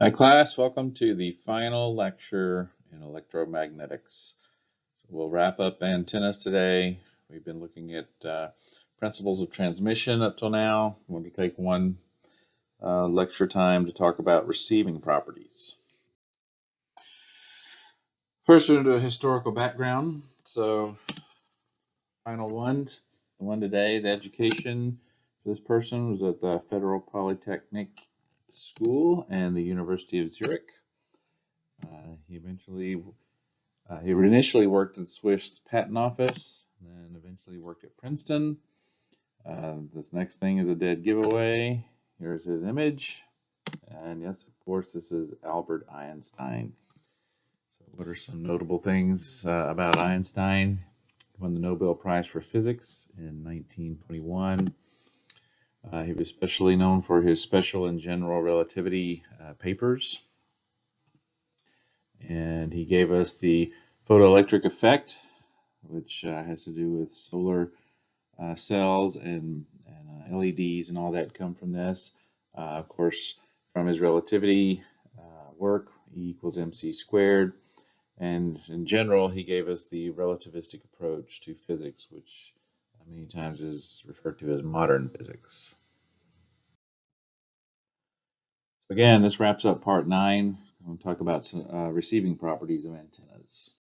Hi class, welcome to the final lecture in electromagnetics. So we'll wrap up antennas today. We've been looking at principles of transmission up till now. We're going to take one lecture time to talk about receiving properties. First, we're going to do a historical background. So final one, the one today, the education for this person was at the Federal Polytechnic School and the University of Zurich. He initially worked at the Swiss Patent Office, and then eventually worked at Princeton. This next thing is a dead giveaway. Here's his image. And yes, of course, this is Albert Einstein. So what are some notable things about Einstein? He won the Nobel Prize for Physics in 1921. He was especially known for his special and general relativity papers. And he gave us the photoelectric effect, which has to do with solar cells and LEDs and all that come from this. Of course, from his relativity work, E equals mc squared. And in general, he gave us the relativistic approach to physics, which many times is referred to as modern physics. So again, this wraps up part 9. I'm going to talk about some receiving properties of antennas.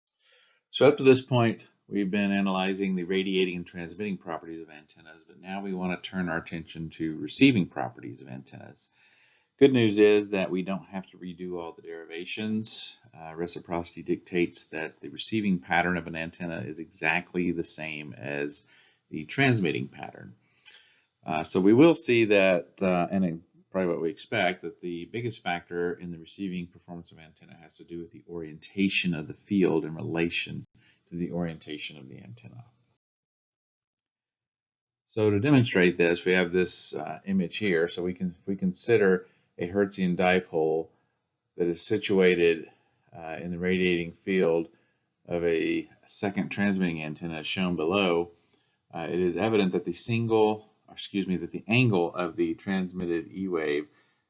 So up to this point, we've been analyzing the radiating and transmitting properties of antennas, but now we want to turn our attention to receiving properties of antennas. Good news is that we don't have to redo all the derivations. Reciprocity dictates that the receiving pattern of an antenna is exactly the same as the transmitting pattern. So we will see that, and probably what we expect, that the biggest factor in the receiving performance of antenna has to do with the orientation of the field in relation to the orientation of the antenna. So to demonstrate this, we have this image here. So if we consider a Hertzian dipole that is situated in the radiating field of a second transmitting antenna as shown below, it is evident that the angle of the transmitted E wave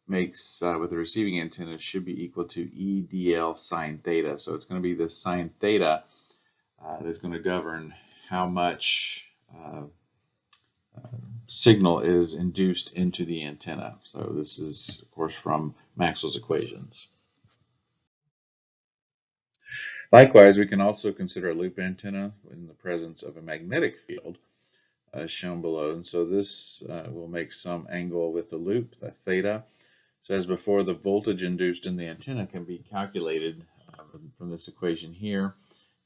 makes with the receiving antenna should be equal to EDL sine theta. So it's going to be this sine theta that's going to govern how much signal is induced into the antenna. So this is, of course, from Maxwell's equations. Likewise, we can also consider a loop antenna in the presence of a magnetic field, as shown below. And so this will make some angle with the loop, the theta. So as before, the voltage induced in the antenna can be calculated from this equation here.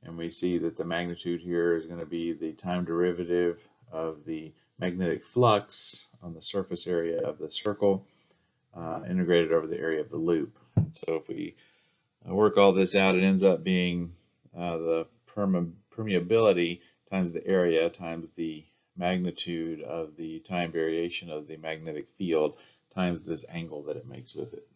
And we see that the magnitude here is going to be the time derivative of the magnetic flux on the surface area of the circle integrated over the area of the loop. So if we work all this out, it ends up being the permeability times the area times the magnitude of the time variation of the magnetic field times this angle that it makes with it.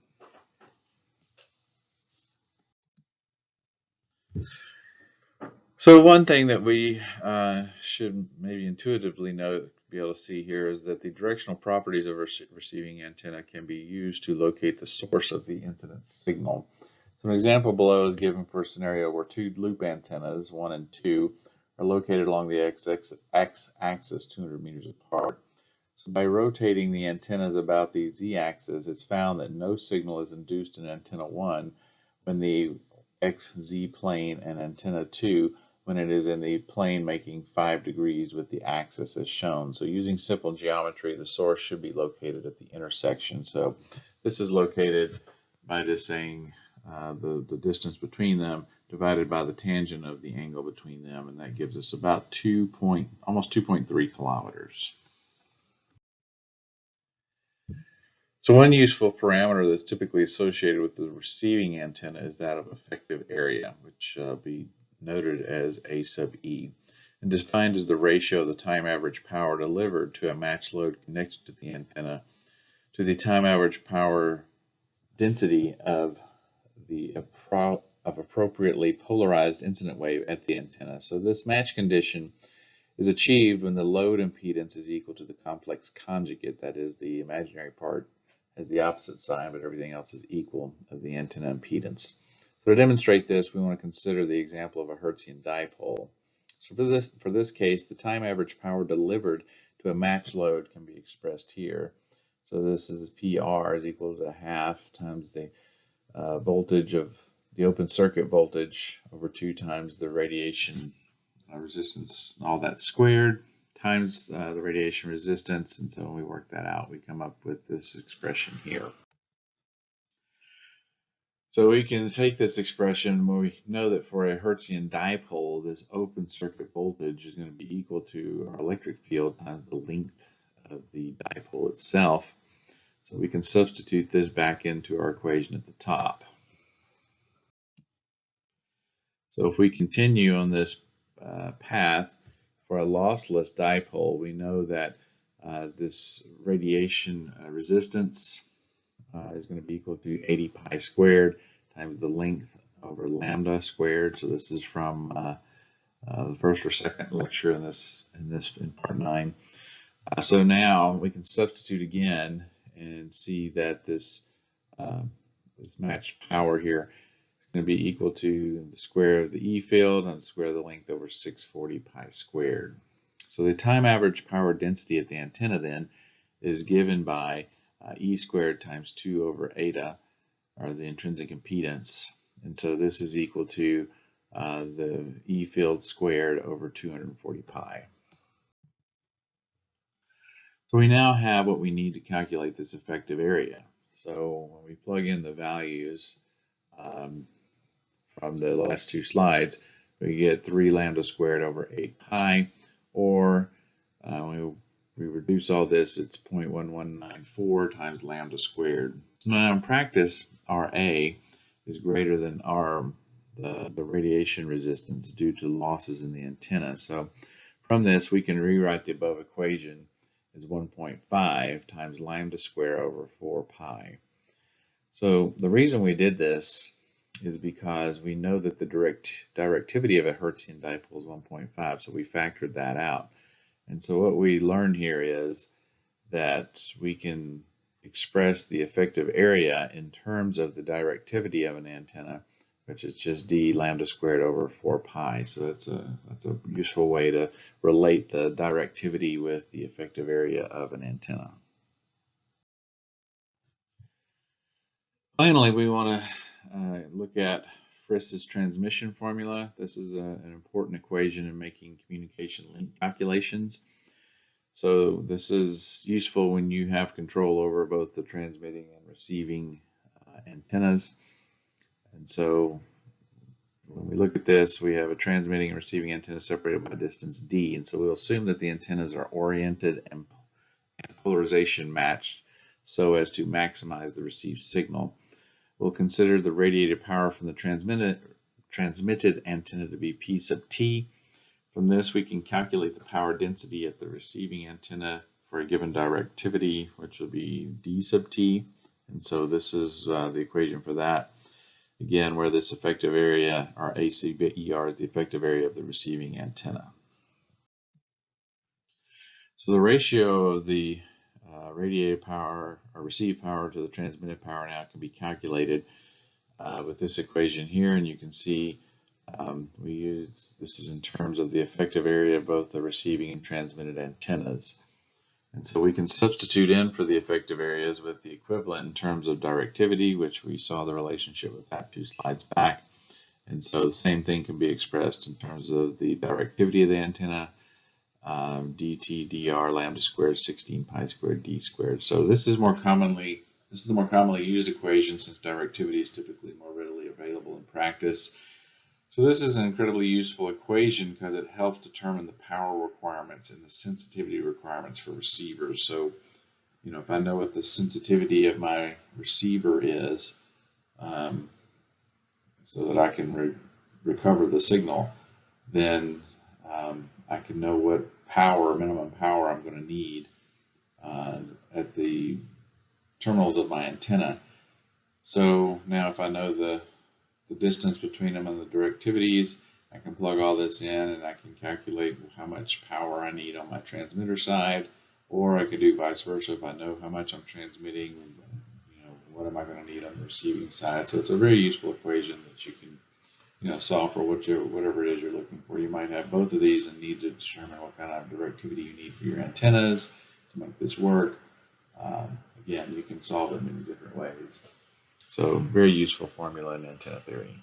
So one thing that we should maybe intuitively be able to see here is that the directional properties of a receiving antenna can be used to locate the source of the incident signal. So an example below is given for a scenario where two loop antennas, 1 and 2, are located along the x-axis 200 meters apart. So by rotating the antennas about the z-axis, it's found that no signal is induced in antenna 1 when the xz plane and antenna 2 when it is in the plane making 5 degrees with the axis as shown. So using simple geometry, the source should be located at the intersection. So this is located by just saying the distance between them divided by the tangent of the angle between them, and that gives us about almost 2.3 kilometers. So one useful parameter that's typically associated with the receiving antenna is that of effective area, which will be noted as A sub E, and defined as the ratio of the time average power delivered to a matched load connected to the antenna to the time average power density of the appropriately polarized incident wave at the antenna. So this match condition is achieved when the load impedance is equal to the complex conjugate, that is the imaginary part has the opposite sign, but everything else is equal of the antenna impedance. So to demonstrate this, we want to consider the example of a Hertzian dipole. So for this case, the time average power delivered to a matched load can be expressed here. So this is PR is equal to half times the voltage of the open circuit voltage over 2 times the radiation resistance, all that squared, times the radiation resistance. And so when we work that out, we come up with this expression here. So we can take this expression where we know that for a Hertzian dipole, this open circuit voltage is going to be equal to our electric field times the length of the dipole itself. So we can substitute this back into our equation at the top. So if we continue on this path for a lossless dipole, we know that this radiation resistance is going to be equal to 80 pi squared times the length over lambda squared. So this is from the first or second lecture in part 9. So now we can substitute again and see that this matched power here is going to be equal to the square of the E field and the square of the length over 640 pi squared. So the time average power density at the antenna then is given by E squared times 2 over eta, or the intrinsic impedance. And so this is equal to the E field squared over 240 pi. So we now have what we need to calculate this effective area. So when we plug in the values from the last 2 slides, we get 3 lambda squared over 8 pi, or we reduce all this, it's 0.1194 times lambda squared. So now in practice, RA is greater than the radiation resistance due to losses in the antenna. So from this, we can rewrite the above equation as 1.5 times lambda squared over 4 pi. So the reason we did this is because we know that the directivity of a Hertzian dipole is 1.5, so we factored that out. And so what we learned here is that we can express the effective area in terms of the directivity of an antenna, which is just d lambda squared over 4 pi. So that's a useful way to relate the directivity with the effective area of an antenna. Finally, we want to look at Friss's transmission formula. This is an important equation in making communication link calculations. So this is useful when you have control over both the transmitting and receiving antennas. And so when we look at this, we have a transmitting and receiving antenna separated by distance d. And so we'll assume that the antennas are oriented and polarization matched so as to maximize the received signal. We'll consider the radiated power from the transmitted antenna to be P sub t. From this, we can calculate the power density at the receiving antenna for a given directivity, which will be D sub t. And so this is the equation for that. Again, where this effective area, or ACER, is the effective area of the receiving antenna. So the ratio of the radiated power or received power to the transmitted power now can be calculated with this equation here, and you can see this is in terms of the effective area of both the receiving and transmitted antennas. And so we can substitute in for the effective areas with the equivalent in terms of directivity, which we saw the relationship with that 2 slides back. And so the same thing can be expressed in terms of the directivity of the antenna, dt dr lambda squared 16 pi squared d squared. So this is the more commonly used equation, since directivity is typically more readily available in practice. So this is an incredibly useful equation because it helps determine the power requirements and the sensitivity requirements for receivers. So, if I know what the sensitivity of my receiver is, so that I can recover the signal, then I can know what minimum power I'm going to need at the terminals of my antenna. So now if I know the distance between them and the directivities, I can plug all this in and I can calculate how much power I need on my transmitter side, or I could do vice versa. If I know how much I'm transmitting what am I going to need on the receiving side. So it's a very useful equation that you can solve for whatever it is you're looking for. You might have both of these and need to determine what kind of directivity you need for your antennas to make this work. Again, you can solve it in many different ways. So very useful formula in antenna theory.